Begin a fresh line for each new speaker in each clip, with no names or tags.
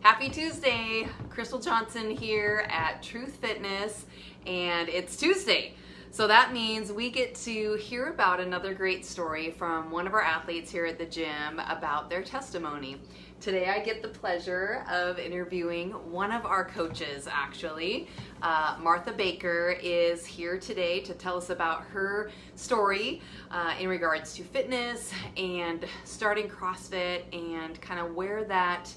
Happy Tuesday! Crystal Johnson here at Truth Fitness, and it's Tuesday. So that means we get to hear about another great story from one of our athletes here at the gym about their testimony. Today I get the pleasure of interviewing one of our coaches, actually. Martha Baker is here today to tell us about her story in regards to fitness and starting CrossFit and kind of where that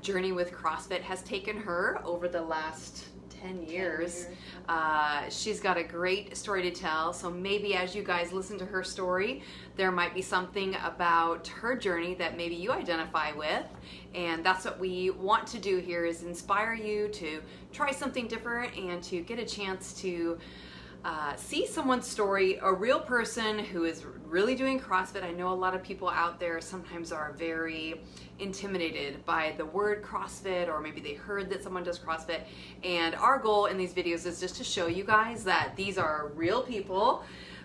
journey with CrossFit has taken her over the last 10 years. She's got a great story to tell, so maybe as you guys listen to her story, there might be something about her journey that maybe you identify with, and that's what we want to do here, is inspire you to try something different and to get a chance to see someone's story, a real person who is really doing CrossFit. I know a lot of people out there sometimes are very intimidated by the word CrossFit, or maybe they heard that someone does CrossFit, and our goal in these videos is just to show you guys that these are real people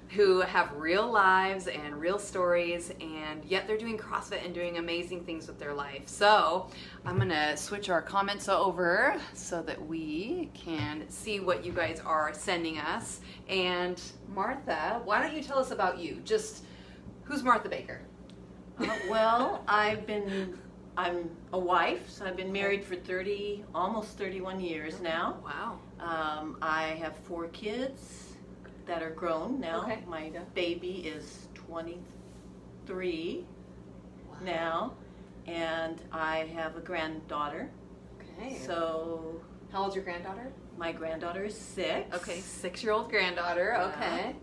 who have real lives and real stories, and yet they're doing CrossFit and doing amazing things with their life. So I'm gonna switch our comments over so that we can see what you guys are sending us. And Martha, why don't you tell us about you? Just who's Martha Baker?
Well, I'm a wife, so I've been married for almost 31 years now.
Wow.
I have 4 kids that are grown now.
Okay.
My baby is 23 now, and I have a granddaughter.
Okay.
So,
how old's your granddaughter?
My granddaughter is 6.
Okay, 6-year-old granddaughter.
Yeah.
Okay.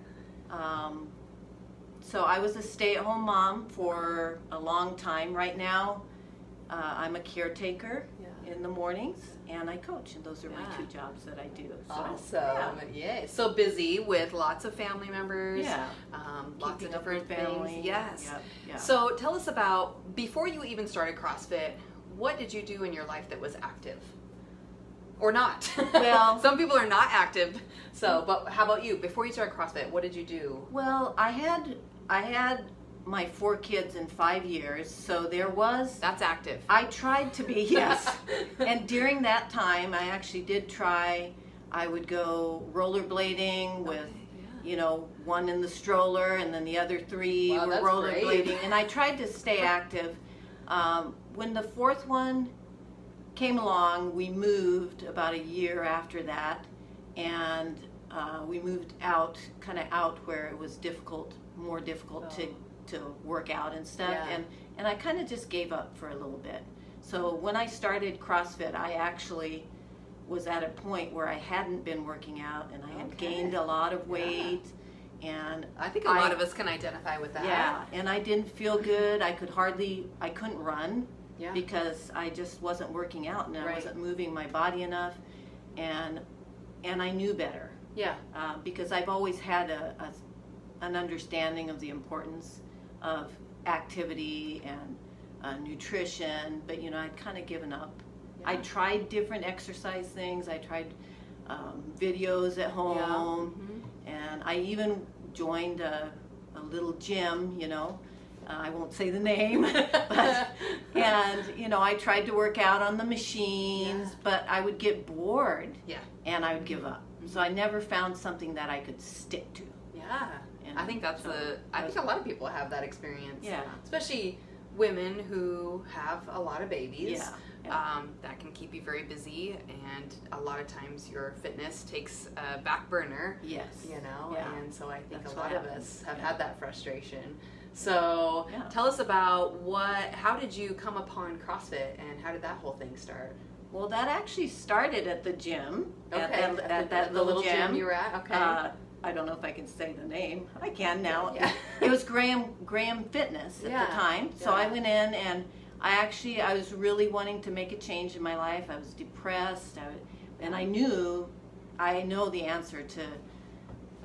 So I was a stay-at-home mom for a long time. Right now, I'm a caretaker in the mornings, and I coach, and those are my 2 jobs that I do. So,
awesome. Yeah. So busy with lots of family members.
Yeah.
Lots of different
family.
things. Yes.
Yep.
So tell us about, before you even started CrossFit, what did you do in your life that was active? Or not?
Well,
some people are not active. So, but how about you? Before you started CrossFit, what did you do?
Well, I had my 4 kids in 5 years, so
That's active.
I tried to be, yes. And during that time, I actually did try. I would go rollerblading with, one in the stroller, and then the other 3 were rollerblading. Great. And I tried to stay active. When the 4th one came along, we moved about a year after that, and we moved out where it was more difficult to work out and stuff, and I kind of just gave up for a little bit. So when I started CrossFit, I actually was at a point where I hadn't been working out, and I had gained a lot of weight, and
I think a lot of us can identify with that.
Yeah, and I didn't feel good. I couldn't run because I just wasn't working out, and I wasn't moving my body enough, and I knew better.
Yeah.
Because I've always had an understanding of the importance of activity and nutrition, but I'd kind of given up. I tried different exercise things. I tried videos at home, and I even joined a little gym, I won't say the name, and I tried to work out on the machines, but I would get bored, and I would give up. So I never found something that I could stick to.
Yeah. And I think I think a lot of people have that experience.
Yeah.
Especially women who have a lot of babies.
Yeah.
That can keep you very busy, and a lot of times your fitness takes a back burner.
Yes.
And so I think a lot of us have had that frustration. So tell us about how did you come upon CrossFit, and how did that whole thing start?
Well, that actually started at the gym.
Okay.
At that
the little gym you were at? Okay.
I don't know if I can say the name. I can now. Yeah. It was Graham Fitness at the time. So I went in, and I was really wanting to make a change in my life. I was depressed, and I know the answer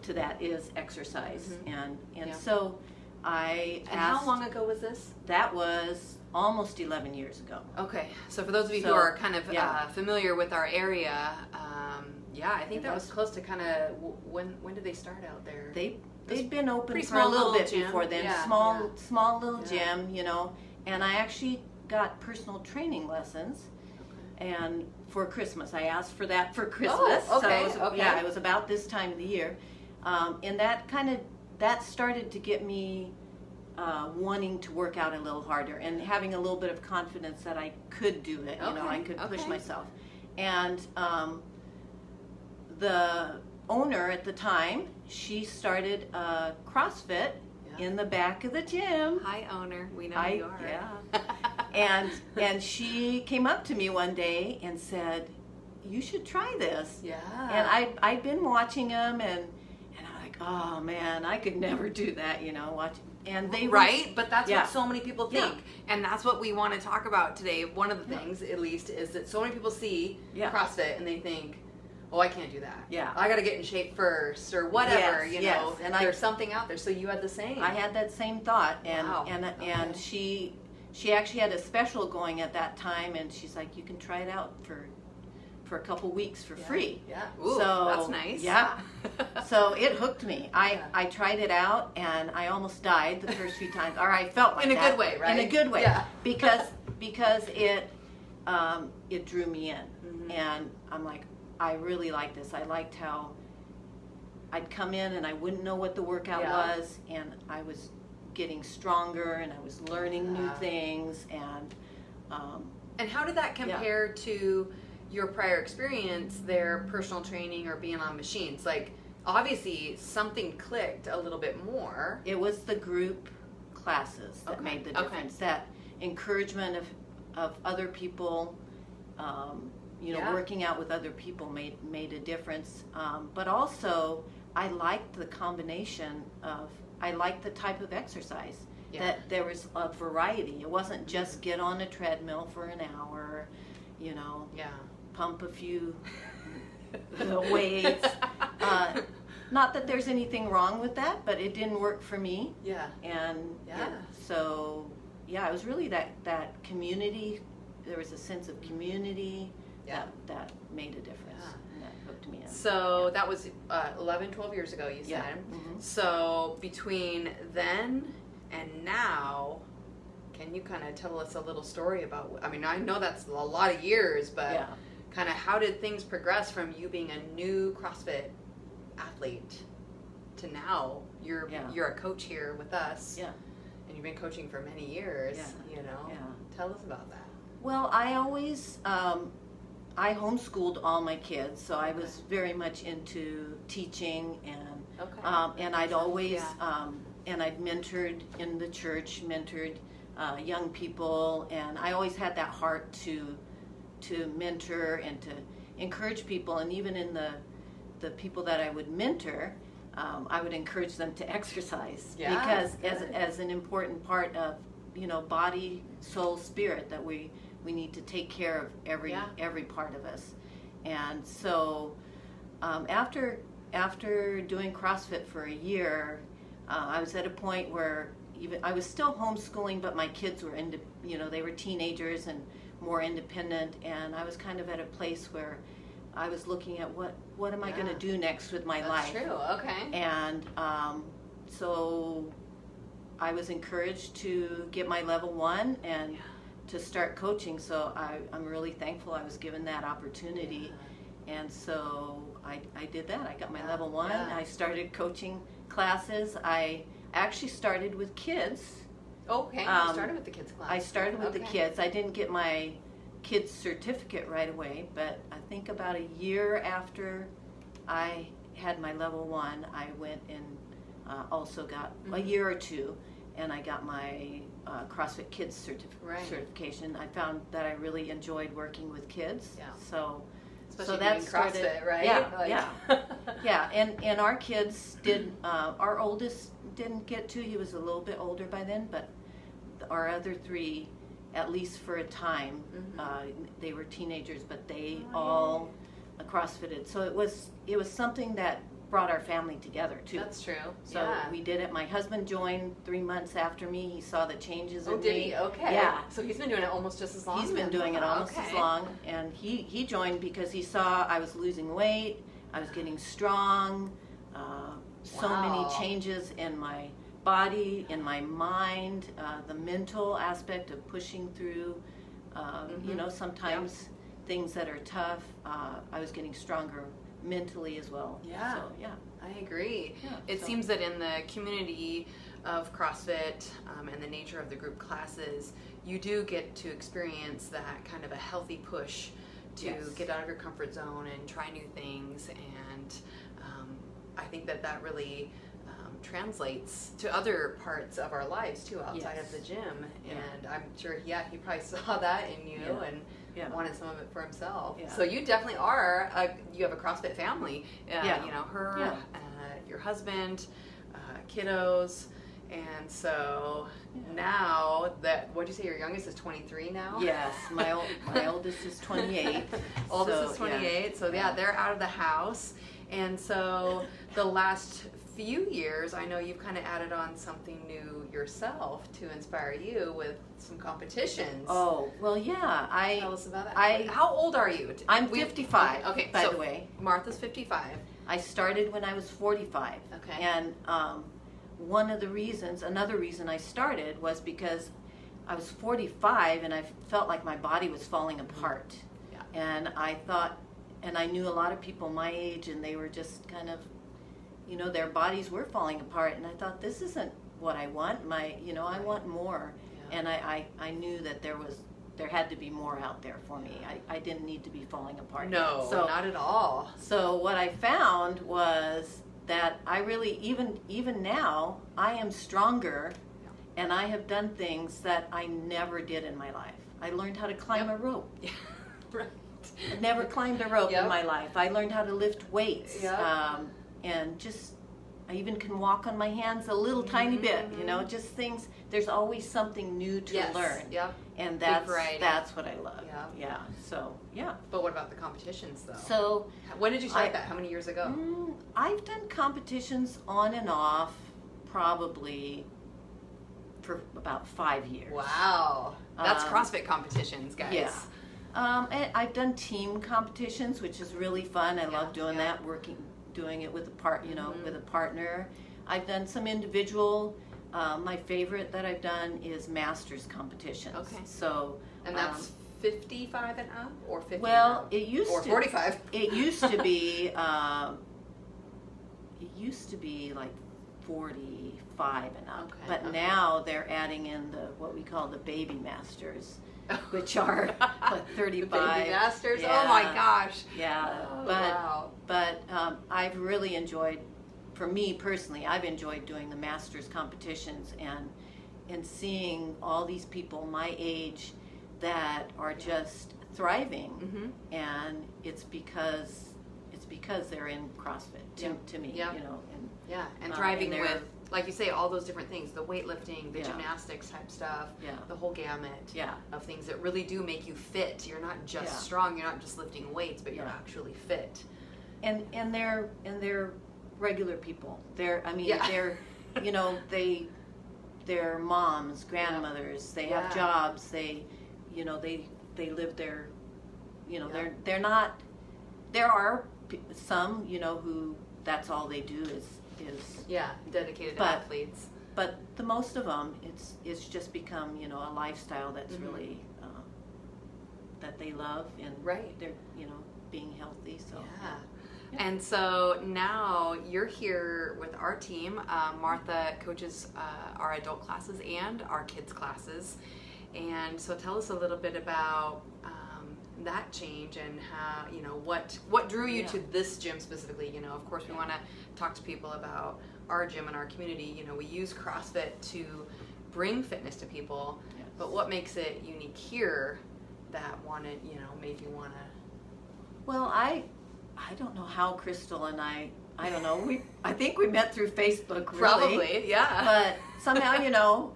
to that is exercise. And so I asked.
And how long ago was this?
That was almost 11 years ago.
Okay. So for those of you who are kind of familiar with our area, I think that was close to kind of, when did they start out there?
They'd been open for
small
a little bit
gym.
before then. Small little gym, and I actually got personal training lessons. and for Christmas. I asked for that for Christmas.
Oh, okay,
So
okay.
yeah, it was about this time of the year. And that started to get me wanting to work out a little harder and having a little bit of confidence that I could do it. You know, I could push myself. And the owner at the time, she started CrossFit in the back of the gym.
Hi, owner. We know who you are.
Yeah. and she came up to me one day and said, "You should try this."
Yeah.
And I'd been watching them, and I'm like, "Oh man, I could never do that," you know. And they
but that's what so many people think, and that's what we want to talk about today. One of the things, at least, is that so many people see CrossFit and they think, "Oh, I can't do that.
Yeah,
I got to get in shape first, or whatever." You know,
and
there's something out there. So you had the same.
I had that same thought, and she actually had a special going at that time, and she's like, "You can try it out for a couple weeks for free."
Yeah. Ooh,
so
that's nice.
Yeah. So it hooked me. I tried it out, and I almost died the first few times. Or I felt like
in a good way, right?
In a good way.
Yeah.
because it drew me in, and I'm like, I really like this. I liked how I'd come in and I wouldn't know what the workout was, and I was getting stronger, and I was learning new things,
and how did that compare to your prior experience there, personal training or being on machines? Like, obviously something clicked a little bit more.
It was the group classes that made the difference. That encouragement of other people, working out with other people made a difference. But also, I liked the combination of, I liked the type of exercise. That there was a variety. It wasn't just get on a treadmill for an hour, pump a few weights. Not that there's anything wrong with that, but it didn't work for me.
Yeah.
And it was really that community. There was a sense of community that made a difference. And that hooked me in.
So that was 11, 12 years ago, you said.
Yeah. Mm-hmm.
So between then and now, can you kind of tell us a little story about, I mean, I know that's a lot of years, but kind of how did things progress from you being a new CrossFit athlete to now you're a coach here with us, and you've been coaching for many years, Tell us about that.
Well, I always, I homeschooled all my kids, so I was very much into teaching, and I'd always, and I'd mentored in the church, young people, and I always had that heart to mentor and to encourage people, and even in the people that I would mentor, I would encourage them to exercise, because as an important part of body, soul, spirit, that we need to take care of every part of us. And so after doing CrossFit for a year, I was at a point where I was still homeschooling, but my kids were they were teenagers and more independent, and I was kind of at a place where I was looking at what am I going to do next with my life.
That's true. Okay.
And so I was encouraged to get my level 1 and to start coaching. So I'm really thankful I was given that opportunity. And so I did that. I got my level 1. I started coaching classes. I actually started with kids.
Okay. You started with the kids class.
I started with the kids. I didn't get my kids certificate right away, but I think about a year after I had my level 1, I went and also got a year or two, and I got my CrossFit Kids certification. I found that I really enjoyed working with kids. Yeah.
Especially that started, CrossFit, right?
Yeah, yeah. And our kids did. Our oldest didn't get to. He was a little bit older by then, but our other 3, at least for a time, they were teenagers, but they all CrossFitted. So it was something that brought our family together too.
That's true.
So we did it. My husband joined 3 months after me. He saw the changes in me.
Oh, did he? Okay.
Yeah.
So he's been doing it almost just as long.
He's been doing it almost as long, and he joined because he saw I was losing weight. I was getting strong. So many changes in my body, in my mind, the mental aspect of pushing through. Sometimes things that are tough. I was getting stronger mentally as well.
Yeah.
So, yeah.
I agree.
Yeah,
It seems that in the community of CrossFit and the nature of the group classes, you do get to experience that kind of a healthy push to get out of your comfort zone and try new things. And I think that really translates to other parts of our lives too, outside of the gym. And I'm sure, he probably saw that in you and wanted some of it for himself. So you definitely are, you have a CrossFit family. You know, her, your husband, kiddos. And so now that, what'd you say, your youngest is 23 now?
Yes, my oldest is 28.
Oldest is 28, so they're out of the house. And so the last few years, I know you've kind of added on something new yourself to inspire you with some competitions.
Oh, well, yeah.
Tell us about that. How old are you?
I'm 55,
okay,
by the way.
Martha's 55.
I started when I was 45.
Okay.
And another reason I started was because I was 45 and I felt like my body was falling apart. Yeah. And I thought, and I knew a lot of people my age, and they were just kind of, you know, their bodies were falling apart. And I thought, this isn't what I want. I want more. Yeah. And I knew that there had to be more out there for me. I didn't need to be falling apart.
No, not at all.
So what I found was that I really, even now, I am stronger, and I have done things that I never did in my life. I learned how to climb a rope.
Yeah, right.
I never climbed a rope in my life. I learned how to lift weights, and I even can walk on my hands a little tiny bit, you know, just things. There's always something new to learn.
Yep.
And that's what I love. Yeah. So,
But what about the competitions, though?
So,
when did you start that? How many years ago?
I've done competitions on and off probably for about 5 years.
Wow. That's CrossFit competitions, guys.
Yeah. And I've done team competitions, which is really fun. I love doing that, doing it with with a partner. I've done some individual. My favorite that I've done is masters competitions.
Okay.
So,
and that's 55 and up, or 50?
Well, it used
or 45.
It used to be. It used to be like 45 and up, but now they're adding in what we call the baby masters, which are like 35.
The baby masters. Yeah. Oh my gosh.
Yeah.
Oh,
but I've really enjoyed. For me personally, I've enjoyed doing the masters competitions and seeing all these people my age that are just thriving, and it's because they're in CrossFit to me, you know,
and thriving with, like you say, all those different things, the weightlifting, the gymnastics type stuff, the whole gamut of things that really do make you fit. You're not just strong, you're not just lifting weights, but you're actually fit.
And they're regular people. They're you know, they're moms, grandmothers, they have jobs, they live their, you know, they're not, there are some, you know, who that's all they do is
dedicated athletes.
But the most of them, it's just become, you know, a lifestyle that's really that they love, and they're, you know, being healthy. So
And so now you're here with our team. Martha coaches our adult classes and our kids classes. And so tell us a little bit about that change and how, you know, what drew you to this gym specifically. You know, of course, we want to talk to people about our gym and our community. You know, we use CrossFit to bring fitness to people, but what makes it unique here that made you want to?
Well, I don't know how Crystal and I don't know. I think we met through Facebook, really.
Probably, yeah.
But somehow, you know,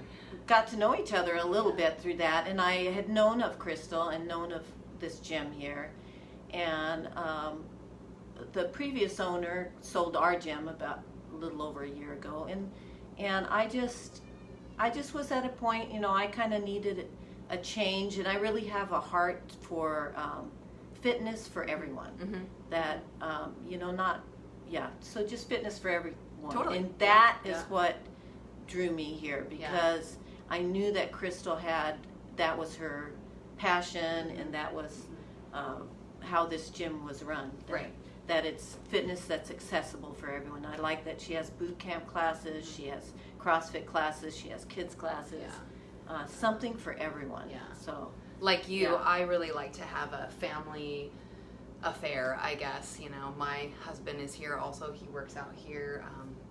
got to know each other a little bit through that. And I had known of Crystal and known of this gym here. And the previous owner sold our gym about a little over a year ago. And I just was at a point, you know, I kind of needed a change. And I really have a heart for fitness for everyone. That, you know, so just fitness for everyone.
Totally.
And that is what drew me here, because I knew that Crystal that was her passion, and that was how this gym was run.
Right.
That it's fitness that's accessible for everyone. I like that she has boot camp classes, she has CrossFit classes, she has kids classes, something for everyone.
Yeah.
So,
like you, I really like to have a family affair, I guess. You know, my husband is here also, he works out here.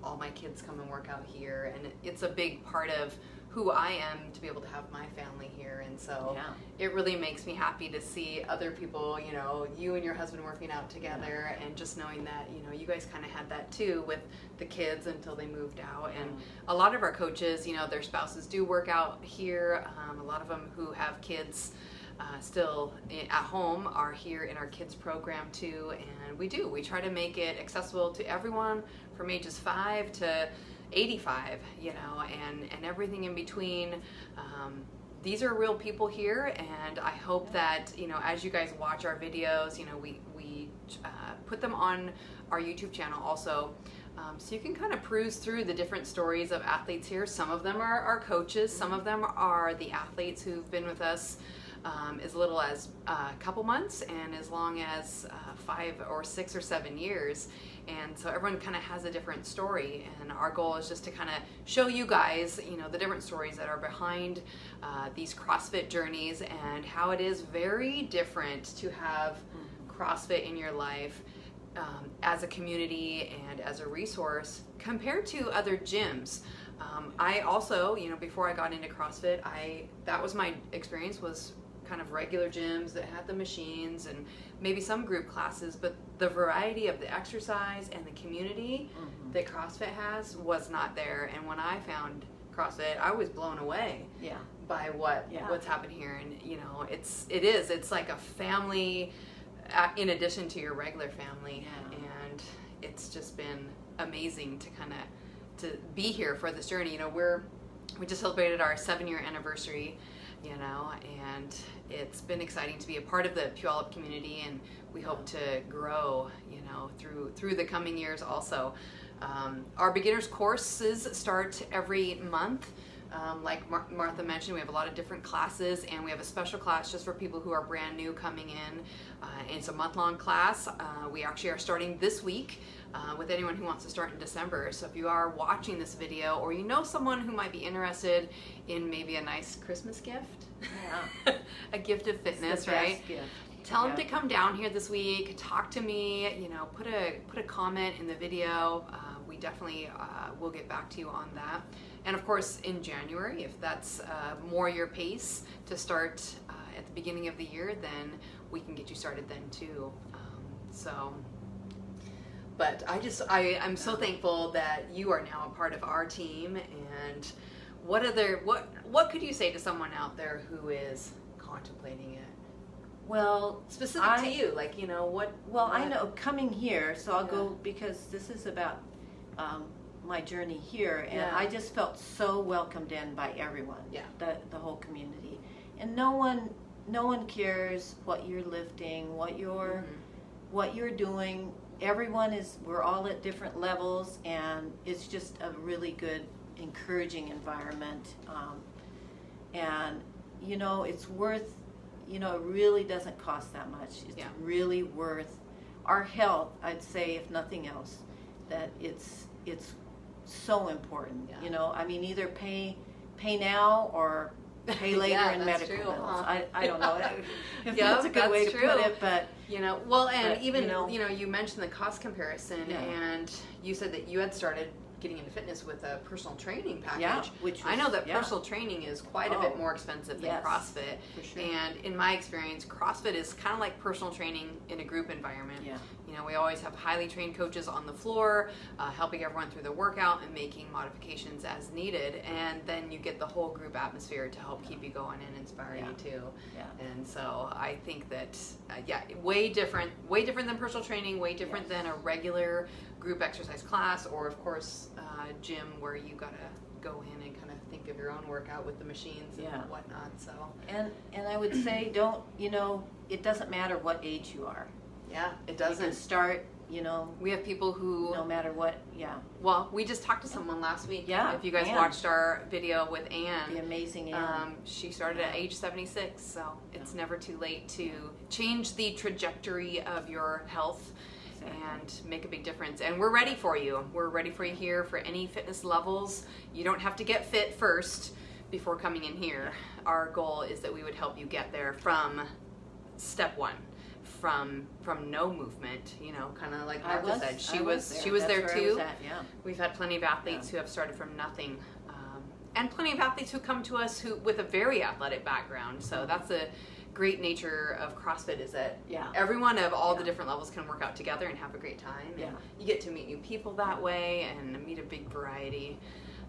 All my kids come and work out here, and it's a big part of who I am to be able to have my family here. And so it really makes me happy to see other people, you know, you and your husband working out together, and just knowing that, you know, you guys kind of had that too with the kids until they moved out. And a lot of our coaches, you know, their spouses do work out here. A lot of them who have kids still at home are here in our kids program too, and we try to make it accessible to everyone from ages 5 to 85, you know, and everything in between. These are real people here, and I hope that, you know, as you guys watch our videos, you know, we put them on our YouTube channel also, so you can kind of peruse through the different stories of athletes here. Some of them are our coaches, some of them are the athletes who've been with us as little as a couple months and as long as 5 or 6 or 7 years. And so everyone kind of has a different story, and our goal is just to kind of show you guys, you know, the different stories that are behind these CrossFit journeys, and how it is very different to have CrossFit in your life as a community and as a resource compared to other gyms. I also, you know, before I got into CrossFit, that was my experience, was kind of regular gyms that had the machines and maybe some group classes, but the variety of the exercise and the community that CrossFit has was not there. And when I found CrossFit, I was blown away by what's happened here. And you know, it's like a family in addition to your regular family, and it's just been amazing to kind of to be here for this journey. You know, we just celebrated our 7-year anniversary, you know, and it's been exciting to be a part of the Puyallup community, and we hope to grow, you know, through the coming years also. Our beginners courses start every month. Like Martha mentioned, we have a lot of different classes, and we have a special class just for people who are brand new coming in. And it's a month-long class. We actually are starting this week with anyone who wants to start in December. So if you are watching this video, or you know someone who might be interested in maybe a nice Christmas gift, a gift of fitness, right? Tell them to come down here this week, talk to me, you know, put a comment in the video. We definitely will get back to you on that. And of course, in January, if that's more your pace to start at the beginning of the year, then we can get you started then too. But I'm so thankful that you are now a part of our team. And what could you say to someone out there who is contemplating it?
Well,
specific to you, like, you know, what?
Well, I know coming here, so I'll go, because this is about my journey here, and I just felt so welcomed in by everyone, the whole community, and no one cares what you're lifting, what you're doing. We're all at different levels, and it's just a really good, encouraging environment, and you know, it's worth, you know, it really doesn't cost that much. It's really worth our health, I'd say, if nothing else, that it's so important. You know, I mean, either pay now or pay later in medical bills. I don't know if that's a good way to put it, but
you know, well, and even you know, you mentioned the cost comparison, and you said that you had started getting into fitness with a personal training package. Which I know that personal training is quite a bit more expensive than CrossFit.
For sure.
And in my experience, CrossFit is kind of like personal training in a group environment. You know, we always have highly trained coaches on the floor, helping everyone through the workout and making modifications as needed. And then you get the whole group atmosphere to help keep you going and inspire you too. And so I think that, way different than personal training, way different than a regular group exercise class, or of course gym where you gotta go in and kind of think of your own workout with the machines and whatnot. So and
I would say, don't, you know, it doesn't matter what age you are.
It doesn't.
You can start you know,
we have people who,
no matter what, yeah.
Well, we just talked to someone last week.
Yeah,
if you guys
Ann.
watched our video with Ann,
The amazing Ann.
she started at age 76, so it's never too late to change the trajectory of your health and make a big difference. And we're ready for you. We're ready for you here for any fitness levels. You don't have to get fit first before coming in here. Our goal is that we would help you get there from step one, from no movement, you know, kind of like Martha said. She was there too. We've had plenty of athletes who have started from nothing, and plenty of athletes who come to us who with a very athletic background. So that's a great nature of CrossFit, is that everyone of all the different levels can work out together and have a great time. And you get to meet new people that way and meet a big variety.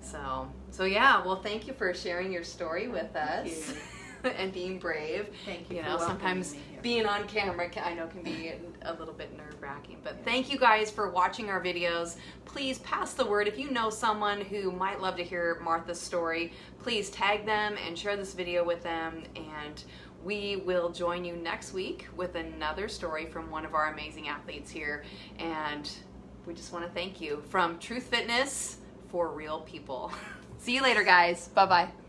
So yeah, well, thank you for sharing your story with us and being brave.
Thank you.
You know, sometimes being on camera I know can be a little bit nerve-wracking, but thank you guys for watching our videos. Please pass the word. If you know someone who might love to hear Martha's story, please tag them and share this video with them, and we will join you next week with another story from one of our amazing athletes here. And we just want to thank you from Truth Fitness for real people. See you later, guys. Bye-bye.